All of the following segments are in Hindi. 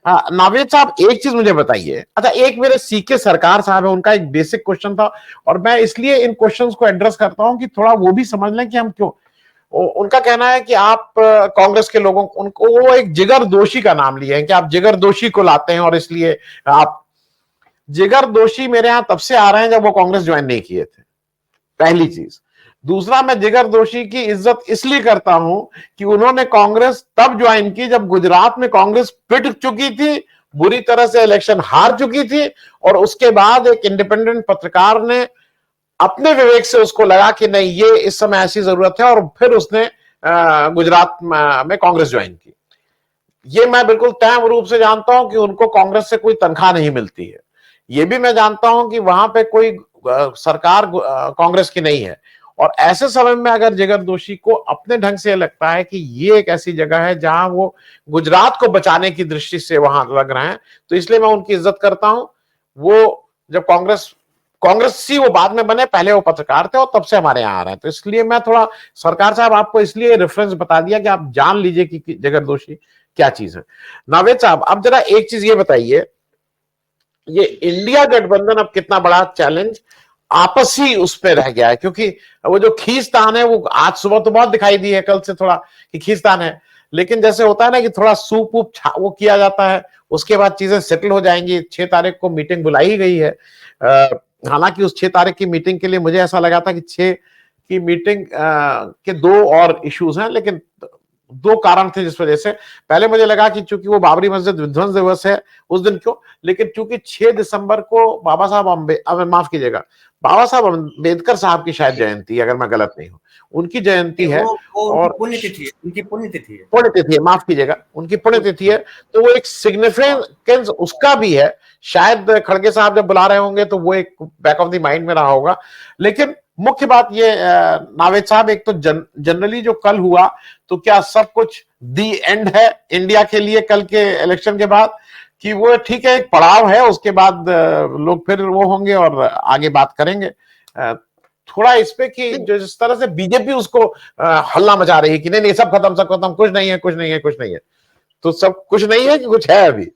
नावेद साहब एक चीज मुझे बताइए, अच्छा एक मेरे सीके सरकार साहब है, उनका एक बेसिक क्वेश्चन था और मैं इसलिए इन क्वेश्चंस को एड्रेस करता हूं कि थोड़ा वो भी समझ लें कि हम क्यों। उनका कहना है कि आप कांग्रेस के लोगों उनको वो एक जिगर दोषी का नाम लिए हैं कि आप जिगर दोषी को लाते हैं और इसलिए आप जिगर दोषी मेरे यहां तब से आ रहे हैं जब वो कांग्रेस ज्वाइन नहीं किए थे, पहली चीज। दूसरा, मैं जिगर दोषी की इज्जत इसलिए करता हूं कि उन्होंने कांग्रेस तब ज्वाइन की जब गुजरात में कांग्रेस पिट चुकी थी, बुरी तरह से इलेक्शन हार चुकी थी, और उसके बाद एक इंडिपेंडेंट पत्रकार ने अपने विवेक से उसको लगा कि नहीं ये इस समय ऐसी जरूरत है, और फिर उसने गुजरात में कांग्रेस ज्वाइन की। ये मैं बिल्कुल तय रूप से जानता हूं कि उनको कांग्रेस से कोई तनख्वाह नहीं मिलती है। ये भी मैं जानता हूं कि वहां पे कोई सरकार कांग्रेस की नहीं है, और ऐसे समय में अगर जिगर दोषी को अपने ढंग से लगता है कि ये एक ऐसी जगह है जहां वो गुजरात को बचाने की दृष्टि से वहां लग रहे हैं, तो इसलिए मैं उनकी इज्जत करता हूं। वो जब कांग्रेसी वो बाद में बने, पहले वो पत्रकार थे और तब से हमारे यहाँ आ रहे हैं, तो इसलिए मैं थोड़ा सरकार साहब आपको इसलिए रेफरेंस बता दिया कि आप जान लीजिए कि जिगर दोषी क्या चीज है। नावेद साहब अब जरा एक चीज ये बताइए, ये इंडिया गठबंधन अब कितना बड़ा चैलेंज आपसी उस पे रह गया है, क्योंकि वो जो खींचतान है वो आज सुबह तो बहुत दिखाई दी है, कल से थोड़ा कि खींचतान है, लेकिन जैसे होता है ना कि थोड़ा सूप वूप वो किया जाता है, उसके बाद चीजें सेटल हो जाएंगी। 6 तारीख को मीटिंग बुलाई गई है, हालांकि उस 6 तारीख की मीटिंग के लिए मुझे ऐसा लगा था कि 6 की मीटिंग के 2 और इश्यूज हैं, लेकिन 2 कारण थे जिस वजह से। पहले मुझे लगा कि चूंकि वो बाबरी मस्जिद विध्वंस दिवस है उस दिन क्यों, लेकिन चूंकि 6 दिसंबर को बाबा साहब माफ कीजिएगा, बाबा साहब अम्बेडकर साहब की शायद जयंती, अगर मैं गलत नहीं हूं, उनकी जयंती है, और पुण्यतिथि है, उनकी पुण्यतिथि है, पुण्यतिथि है, माफ कीजिएगा, उनकी पुण्यतिथि है, तो वो एक सिग्निफिकेंस उसका भी है। शायद खड़गे साहब जब बुला रहे होंगे तो वो एक बैक ऑफ द माइंड में रहा होगा। लेकिन मुख्य बात ये नावेद साहब, एक तो जनरली जो कल हुआ, तो क्या सब कुछ दी एंड है इंडिया के लिए कल के इलेक्शन के बाद, कि वो ठीक है एक पड़ाव है, उसके बाद लोग फिर वो होंगे और आगे बात करेंगे। थोड़ा इस पे कि जो जिस तरह से बीजेपी उसको हल्ला मचा रही है कि नहीं नहीं सब खत्म, कुछ नहीं है, कुछ नहीं है, कुछ नहीं है, तो सब कुछ नहीं है कि कुछ है अभी।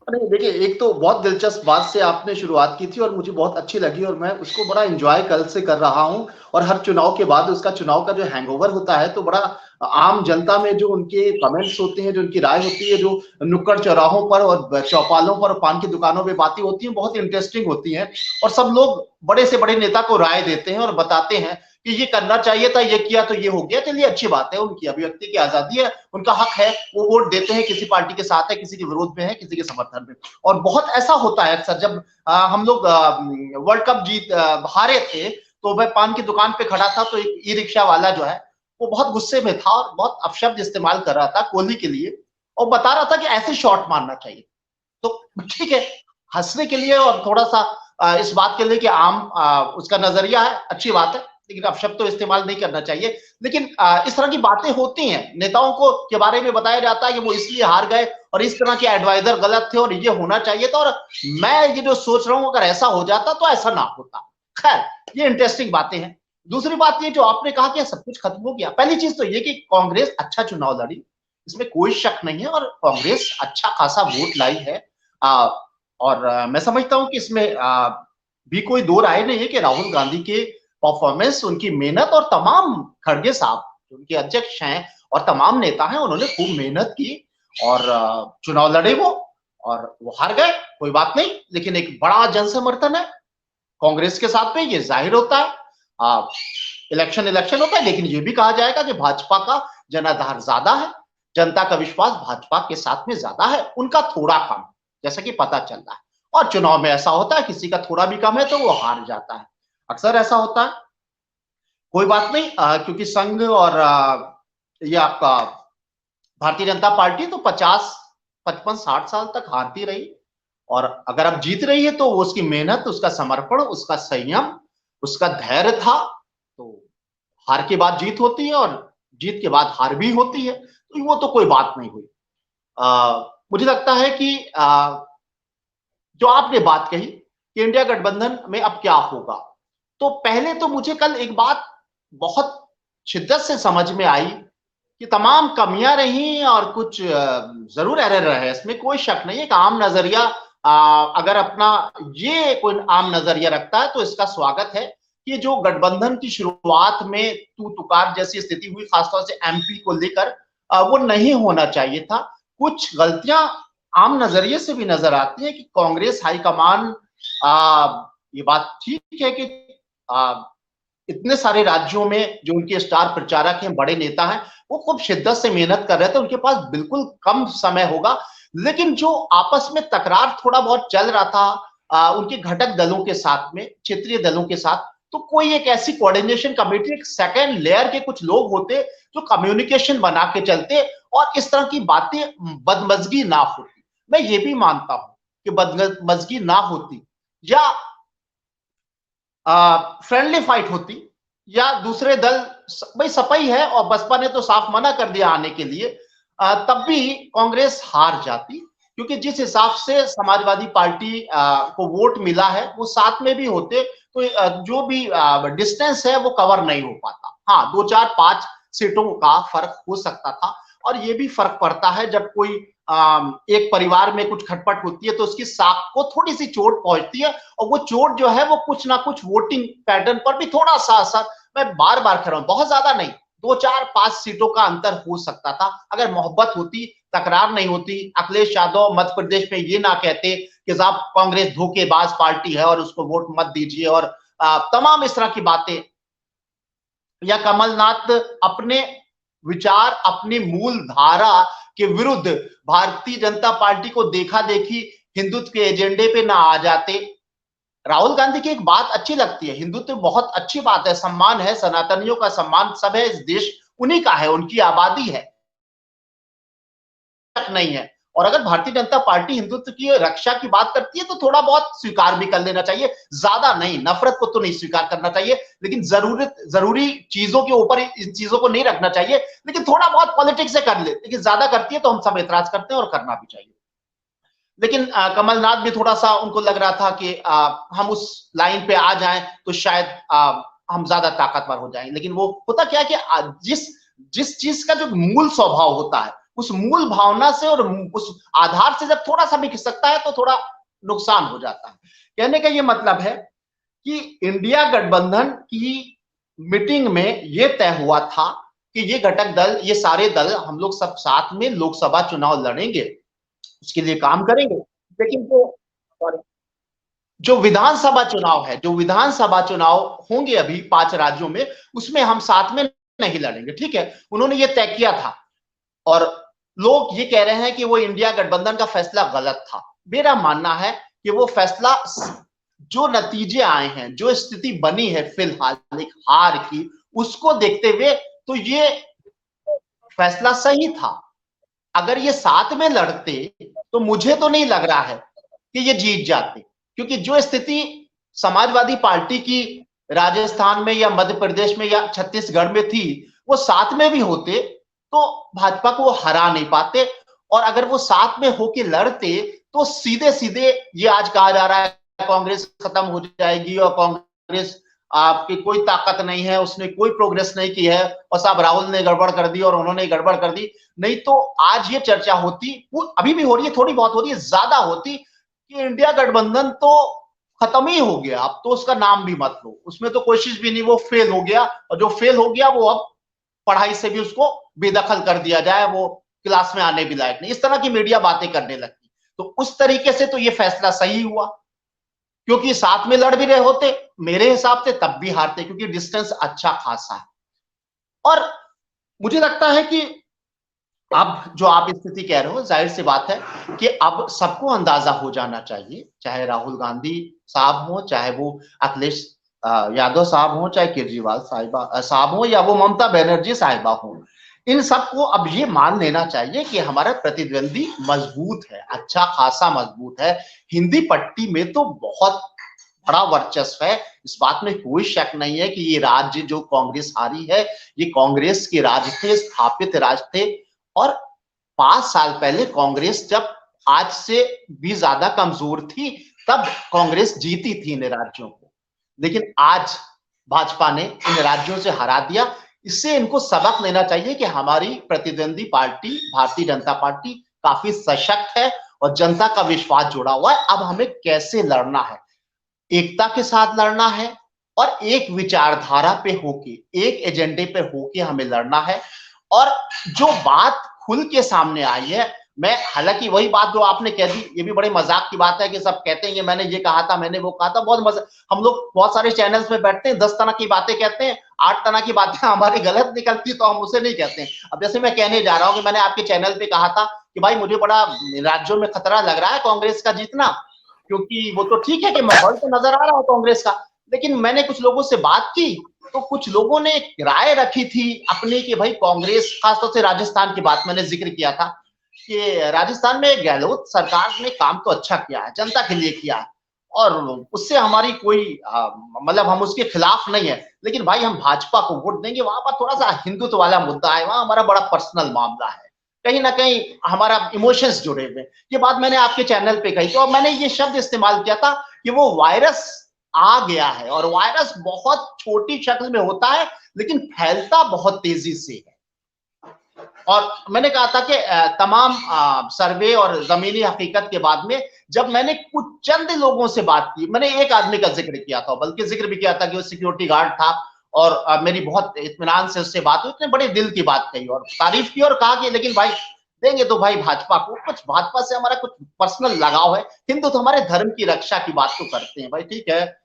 नहीं देखिए, एक तो बहुत दिलचस्प बात से आपने शुरुआत की थी और मुझे बहुत अच्छी लगी और मैं उसको बड़ा एंजॉय कल से कर रहा हूं। और हर चुनाव के बाद उसका चुनाव का जो हैंगओवर होता है, तो बड़ा आम जनता में जो उनके कमेंट्स होते हैं, जो उनकी राय होती है, जो नुक्कड़ चौराहों पर और चौपालों पर और पान की दुकानों में बातें होती हैं, बहुत इंटरेस्टिंग होती हैं। और सब लोग बड़े से बड़े नेता को राय देते हैं और बताते हैं कि ये करना चाहिए था, ये किया तो ये हो गया। चलिए अच्छी बात है, उनकी अभिव्यक्ति की आजादी है, उनका हक है, वो वोट देते हैं, किसी पार्टी के साथ है, किसी के विरोध में है, किसी के समर्थन में। और बहुत ऐसा होता है अक्सर, जब हम लोग वर्ल्ड कप हारे थे, तो मैं पान की दुकान पे खड़ा था, तो एक ई रिक्शा वाला जो है वो बहुत गुस्से में था और बहुत अपशब्द इस्तेमाल कर रहा था कोहली के लिए, और बता रहा था कि ऐसे शॉट मारना चाहिए। तो ठीक है, हंसने के लिए और थोड़ा सा इस बात के लिए कि आम उसका नजरिया है, अच्छी बात है, लेकिन अपशब्द तो इस्तेमाल नहीं करना चाहिए। लेकिन इस तरह की बातें होती हैं, नेताओं को के बारे में बताया जाता है कि वो इसलिए हार गए और इस तरह के एडवाइजर गलत थे और ये होना चाहिए था, और मैं ये जो सोच रहा हूं अगर ऐसा हो जाता तो ऐसा ना होता। खैर, ये इंटरेस्टिंग बातें हैं। दूसरी बात ये जो आपने कहा कि सब कुछ खत्म हो गया, पहली चीज तो ये कि कांग्रेस अच्छा चुनाव लड़ी, इसमें कोई शक नहीं है, और कांग्रेस अच्छा खासा वोट लाई है। और मैं समझता हूं कि इसमें भी कोई दो राय नहीं है कि राहुल गांधी के परफॉर्मेंस, उनकी मेहनत, और तमाम खड़गे साहब जो उनके अध्यक्ष हैं और तमाम नेता हैं, उन्होंने खूब मेहनत की और चुनाव लड़े वो, और वो हार गए, कोई बात नहीं, लेकिन एक बड़ा जनसमर्थन है कांग्रेस के साथ में, ये जाहिर होता है। इलेक्शन होता है, लेकिन ये भी कहा जाएगा कि भाजपा का जनाधार ज्यादा है, जनता का विश्वास भाजपा के साथ में ज्यादा है, उनका थोड़ा कम, जैसा कि पता चल रहा है। और चुनाव में ऐसा होता है, किसी का थोड़ा भी कम है तो वो हार जाता है, अक्सर ऐसा होता है। कोई बात नहीं, क्योंकि संघ और ये आपका भारतीय जनता पार्टी तो 50, 55, 60 साल तक हारती रही, और अगर अब जीत रही है तो उसकी मेहनत, उसका समर्पण, उसका संयम, उसका धैर्य था। तो हार के बाद जीत होती है और जीत के बाद हार भी होती है, तो वो तो कोई बात नहीं हुई। मुझे लगता है कि जो आपने बात कही कि इंडिया गठबंधन में अब क्या होगा, तो पहले तो मुझे कल एक बात बहुत शिद्दत से समझ में आई कि तमाम कमियां रही और कुछ जरूर एरर रहे, इसमें कोई शक नहीं है। एक आम नजरिया अगर अपना ये कोई आम नजरिया रखता है तो इसका स्वागत है कि जो गठबंधन की शुरुआत में तू तुकार जैसी स्थिति हुई, खासतौर से एमपी को लेकर, वो नहीं होना चाहिए था। कुछ गलतियां आम नजरिए से भी नजर आती है कि कांग्रेस हाईकमान, ये बात ठीक है कि इतने सारे राज्यों में जो उनके स्टार प्रचारक हैं, बड़े नेता हैं, वो खूब शिद्दत से मेहनत कर रहे थे, उनके पास बिल्कुल कम समय होगा। लेकिन जो आपस में तकरार थोड़ा बहुत चल रहा था उनके घटक दलों के साथ में, क्षेत्रीय दलों के साथ, तो कोई एक ऐसी कोऑर्डिनेशन कमेटी, एक सेकेंड लेयर के कुछ लोग होते जो कम्युनिकेशन बना के चलते और इस तरह की बातें बदमजगी ना होती। मैं ये भी मानता हूं कि बदमजगी ना होती या फ्रेंडली फाइट होती, या दूसरे दल, भाई सपाई है और बसपा ने तो साफ मना कर दिया आने के लिए, तब भी कांग्रेस हार जाती, क्योंकि जिस हिसाब से समाजवादी पार्टी को वोट मिला है वो साथ में भी होते तो जो भी डिस्टेंस है वो कवर नहीं हो पाता। हाँ, 2 4 5 सीटों का फर्क हो सकता था। और ये भी फर्क पड़ता है जब कोई एक परिवार में कुछ खटपट होती है तो उसकी साख को थोड़ी सी चोट पहुंचती है, और वो चोट जो है वो कुछ ना कुछ वोटिंग पैटर्न पर भी थोड़ा सा असर, मैं बार बार कह रहा हूं, बहुत ज्यादा नहीं, 2 4 5 सीटों का अंतर हो सकता था अगर मोहब्बत होती, तकरार नहीं होती। अखिलेश यादव मध्य प्रदेश में ये ना कहते कि साहब कांग्रेस धोखेबाज पार्टी है और उसको वोट मत दीजिए, और तमाम इस तरह की बातें, या कमलनाथ अपने विचार, अपनी मूल धारा के विरुद्ध भारतीय जनता पार्टी को देखा देखी हिंदुत्व के एजेंडे पे ना आ जाते। राहुल गांधी की एक बात अच्छी लगती है, हिंदुत्व बहुत अच्छी बात है, सम्मान है, सनातनियों का सम्मान सब है, इस देश उन्हीं का है, उनकी आबादी है, नहीं है। और अगर भारतीय जनता पार्टी हिंदुत्व की रक्षा की बात करती है तो थोड़ा बहुत स्वीकार भी कर लेना चाहिए, ज्यादा नहीं, नफरत को तो नहीं स्वीकार करना चाहिए, लेकिन जरूरी चीजों के ऊपर इन चीजों को नहीं रखना चाहिए, लेकिन थोड़ा बहुत पॉलिटिक्स से कर ले, लेकिन ज्यादा करती है तो हम सब एतराज करते हैं और करना भी चाहिए। लेकिन कमलनाथ भी थोड़ा सा उनको लग रहा था कि हम उस लाइन पे आ जाएं तो शायद हम ज्यादा ताकतवर हो जाएं, लेकिन वो होता क्या है कि जिस चीज का जो मूल स्वभाव होता है उस मूल भावना से और उस आधार से जब थोड़ा सा भी खिसकता है तो थोड़ा नुकसान हो जाता है। कहने का ये मतलब है कि इंडिया गठबंधन की मीटिंग में ये तय हुआ था कि ये घटक दल, ये सारे दल, हम लोग सब साथ में लोकसभा चुनाव लड़ेंगे, उसके लिए काम करेंगे। लेकिन जो विधानसभा चुनाव है, जो विधानसभा चुनाव होंगे अभी 5 राज्यों में, उसमें हम साथ में नहीं लड़ेंगे, ठीक है, उन्होंने ये तय किया था। और लोग ये कह रहे हैं कि वो इंडिया गठबंधन का फैसला गलत था। मेरा मानना है कि वो फैसला, जो नतीजे आए हैं, जो स्थिति बनी है फिलहाल एक हार की, उसको देखते हुए तो ये फैसला सही था। अगर ये साथ में लड़ते तो मुझे तो नहीं लग रहा है कि ये जीत जाते, क्योंकि जो स्थिति समाजवादी पार्टी की राजस्थान में या मध्य प्रदेश में या छत्तीसगढ़ में थी, वो साथ में भी होते तो भाजपा को वो हरा नहीं पाते। और अगर वो साथ में होके लड़ते तो सीधे सीधे ये आज कहा जा रहा है कांग्रेस खत्म हो जाएगी और कांग्रेस आपकी कोई ताकत नहीं है, उसने कोई प्रोग्रेस नहीं की है और साहब राहुल ने गड़बड़ कर दी और उन्होंने गड़बड़ कर दी, नहीं तो आज ये चर्चा होती, वो अभी भी हो रही है, थोड़ी बहुत हो रही है, ज्यादा होती, कि इंडिया गठबंधन तो खत्म ही हो गया, अब तो उसका नाम भी मत लो, उसमें तो कोशिश भी नहीं, वो फेल हो गया, और जो फेल हो गया वो अब पढ़ाई से भी उसको बेदखल कर दिया जाए, वो क्लास में आने भी लायक नहीं, इस तरह की मीडिया बातें करने लगती। तो उस तरीके से तो ये फैसला सही हुआ, क्योंकि साथ में लड़ भी रहे होते मेरे हिसाब से तब भी हारते, क्योंकि डिस्टेंस अच्छा खासा है। और मुझे लगता है कि अब जो आप स्थिति कह रहे हो, जाहिर सी बात है कि अब सबको अंदाजा हो जाना चाहिए, चाहे राहुल गांधी साहब हो, चाहे वो अखिलेश यादव साहब हो, चाहे केजरीवाल साहब हो, या वो ममता बनर्जी साहिबा हो, इन सबको अब ये मान लेना चाहिए कि हमारा प्रतिद्वंदी मजबूत है, अच्छा खासा मजबूत है, हिंदी पट्टी में तो बहुत बड़ा वर्चस्व है, इस बात में कोई शक नहीं है कि ये राज्य जो कांग्रेस हारी है, ये कांग्रेस के राज थे, स्थापित राज थे। और 5 साल पहले कांग्रेस जब आज से भी ज्यादा कमजोर थी तब कांग्रेस जीती थी इन राज्यों को, लेकिन आज भाजपा ने इन राज्यों से हरा दिया। इससे इनको सबक लेना चाहिए कि हमारी प्रतिद्वंदी पार्टी भारतीय जनता पार्टी काफी सशक्त है और जनता का विश्वास जुड़ा हुआ है। अब हमें कैसे लड़ना है, एकता के साथ लड़ना है और एक विचारधारा पे होके, एक एजेंडे पे होके हमें लड़ना है। और जो बात खुल के सामने आई है, मैं हालांकि वही बात जो आपने कह दी, ये भी बड़े मजाक की बात है कि सब कहते हैं कि मैंने ये कहा था, मैंने वो कहा था, बहुत मजा। हम लोग बहुत सारे चैनल्स में बैठते हैं, 10 तरह की बातें कहते हैं, 8 तरह की बातें हमारी गलत निकलती तो हम उसे नहीं कहते हैं। अब जैसे मैं कहने जा रहा हूँ कि मैंने आपके चैनल पे कहा था कि भाई मुझे बड़ा राज्यों में खतरा लग रहा है कांग्रेस का जीतना, क्योंकि वो तो ठीक है कि माहौल तो नजर आ रहा है कांग्रेस का, लेकिन मैंने कुछ लोगों से बात की तो कुछ लोगों ने राय रखी थी अपनी कि भाई कांग्रेस, खासतौर से राजस्थान की बात मैंने जिक्र किया था कि राजस्थान में गहलोत सरकार ने काम तो अच्छा किया है, जनता के लिए किया है और उससे हमारी कोई मतलब हम उसके खिलाफ नहीं है, लेकिन भाई हम भाजपा को वोट देंगे। वहां पर थोड़ा सा हिंदुत्व वाला मुद्दा है, वहां हमारा बड़ा पर्सनल मामला है, कहीं ना कहीं हमारा इमोशंस जुड़े हुए। ये बात मैंने आपके चैनल पे कही तो मैंने ये शब्द इस्तेमाल किया था कि वो वायरस आ गया है और वायरस बहुत छोटी शक्ल में होता है लेकिन फैलता बहुत तेजी से है। और मैंने कहा था कि तमाम सर्वे और जमीनी हकीकत के बाद में जब मैंने कुछ चंद लोगों से बात की, मैंने एक आदमी का जिक्र किया था, बल्कि जिक्र भी किया था कि वो सिक्योरिटी गार्ड था और मेरी बहुत इत्मीनान से उससे बात हुई, उसने बड़े दिल की बात कही और तारीफ की और कहा कि लेकिन भाई देंगे तो भाई भाजपा को, कुछ भाजपा से हमारा कुछ पर्सनल लगाव है, हिंदू तो हमारे धर्म की रक्षा की बात तो करते हैं भाई, ठीक है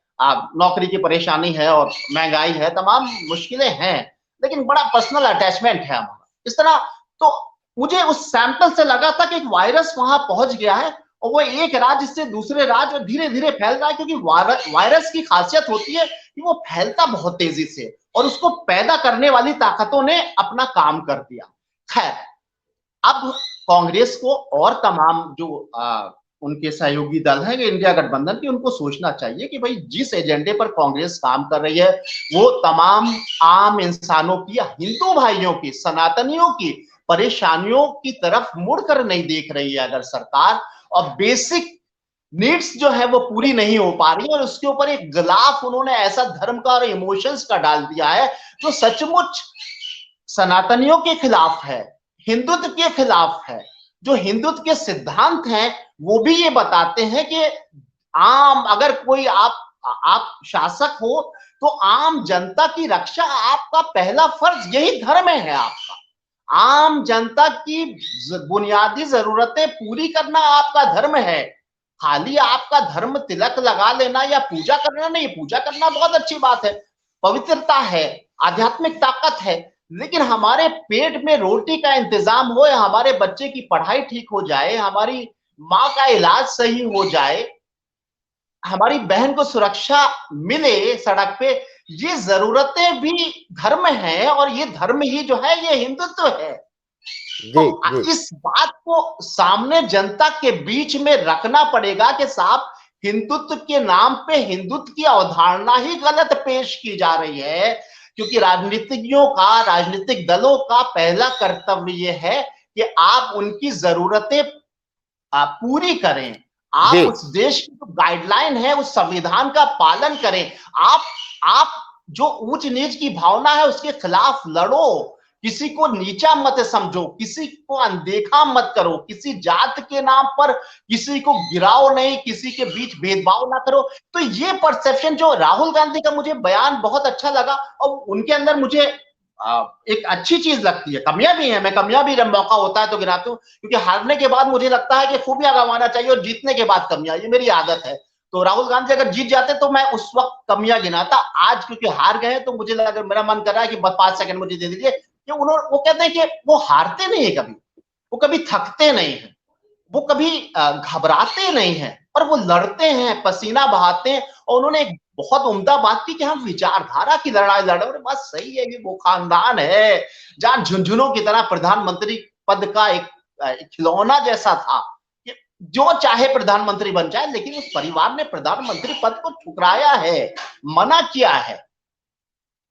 नौकरी की परेशानी है और महंगाई है, तमाम मुश्किलें हैं, लेकिन बड़ा पर्सनल अटैचमेंट है हमारा इस तरह। तो मुझे उस सैंपल से लगा था कि एक वायरस वहां पहुंच गया है और वो एक राज्य से दूसरे राज्य धीरे धीरे फैल रहा है, क्योंकि वायरस की खासियत होती है कि वो फैलता बहुत तेजी से और उसको पैदा करने वाली ताकतों ने अपना काम कर दिया। खैर, अब कांग्रेस को और तमाम जो उनके सहयोगी दल हैं इंडिया गठबंधन की, उनको सोचना चाहिए कि भाई जिस एजेंडे पर कांग्रेस काम कर रही है वो तमाम आम इंसानों की, हिंदू भाइयों की, सनातनियों की परेशानियों की तरफ मुड़कर नहीं देख रही है अगर सरकार, और बेसिक नीड्स जो है वो पूरी नहीं हो पा रही है और उसके ऊपर एक गिलाफ उन्होंने ऐसा धर्म का और इमोशंस का डाल दिया है जो सचमुच सनातनियों के खिलाफ है, हिंदुत्व के खिलाफ है। जो हिंदुत्व के सिद्धांत हैं वो भी ये बताते हैं कि अगर कोई आप शासक हो तो आम जनता की रक्षा आपका पहला फर्ज, यही धर्म है आपका। आम जनता की बुनियादी जरूरतें पूरी करना आपका धर्म है। खाली आपका धर्म तिलक लगा लेना या पूजा करना नहीं, पूजा करना बहुत अच्छी बात है, पवित्रता है, आध्यात्मिक ताकत है, लेकिन हमारे पेट में रोटी का इंतजाम हो, हमारे बच्चे की पढ़ाई ठीक हो जाए, हमारी माँ का इलाज सही हो जाए, हमारी बहन को सुरक्षा मिले सड़क पे, ये जरूरतें भी धर्म है और ये धर्म ही जो है ये हिंदुत्व है। तो इस बात को सामने जनता के बीच में रखना पड़ेगा कि साहब हिंदुत्व के नाम पे हिंदुत्व की अवधारणा ही गलत पेश की जा रही है, क्योंकि राजनीतिज्ञों का, राजनीतिक दलों का पहला कर्तव्य यह है कि आप उनकी जरूरतें पूरी करें, आप उस देश की जो गाइडलाइन है उस संविधान का पालन करें, आप जो ऊंच नीच की भावना है उसके खिलाफ लड़ो, किसी को नीचा मत समझो, किसी को अनदेखा मत करो, किसी जात के नाम पर किसी को गिराओ नहीं, किसी के बीच भेदभाव ना करो। तो ये परसेप्शन जो राहुल गांधी का मुझे बयान बहुत अच्छा लगा और उनके अंदर मुझे एक अच्छी चीज लगती है, कमियां भी है, मैं कमियां भी जब मौका होता है तो गिनाता हूं, क्योंकि हारने के बाद मुझे लगता है कि खूबियां गंवाना चाहिए और जीतने के बाद कमियां, ये मेरी आदत है। तो राहुल गांधी अगर जीत जाते तो मैं उस वक्त कमियां गिनाता, आज क्योंकि हार गए तो मुझे लगा, मेरा मन कर रहा है कि बस 5 सेकंड मुझे दे दीजिए कि वो कहते हैं कि वो हारते नहीं है कभी, वो कभी थकते नहीं है, वो कभी घबराते नहीं है और वो लड़ते हैं, पसीना बहाते हैं। और उन्होंने एक बहुत उम्दा बात की कि हम विचारधारा की लड़ाई लड़े, और बात सही है कि वो खानदान है जहां झुंझुनों की तरह प्रधानमंत्री पद का एक खिलौना जैसा था, जो चाहे प्रधानमंत्री बन जाए, लेकिन उस परिवार ने प्रधानमंत्री पद को ठुकराया है, मना किया है।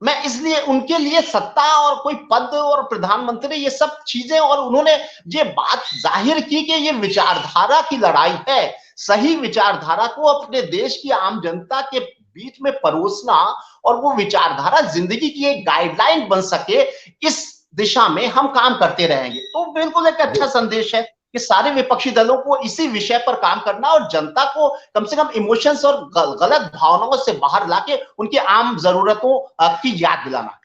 मैं इसलिए उनके लिए सत्ता और कोई पद और प्रधानमंत्री ये सब चीजें, और उन्होंने ये बात जाहिर की कि ये विचारधारा की लड़ाई है, सही विचारधारा को अपने देश की आम जनता के बीच में परोसना और वो विचारधारा जिंदगी की एक गाइडलाइन बन सके, इस दिशा में हम काम करते रहेंगे। तो बिल्कुल एक अच्छा संदेश है कि सारे विपक्षी दलों को इसी विषय पर काम करना और जनता को कम से कम इमोशंस और गलत भावनाओं से बाहर लाके उनकी आम जरूरतों की याद दिलाना।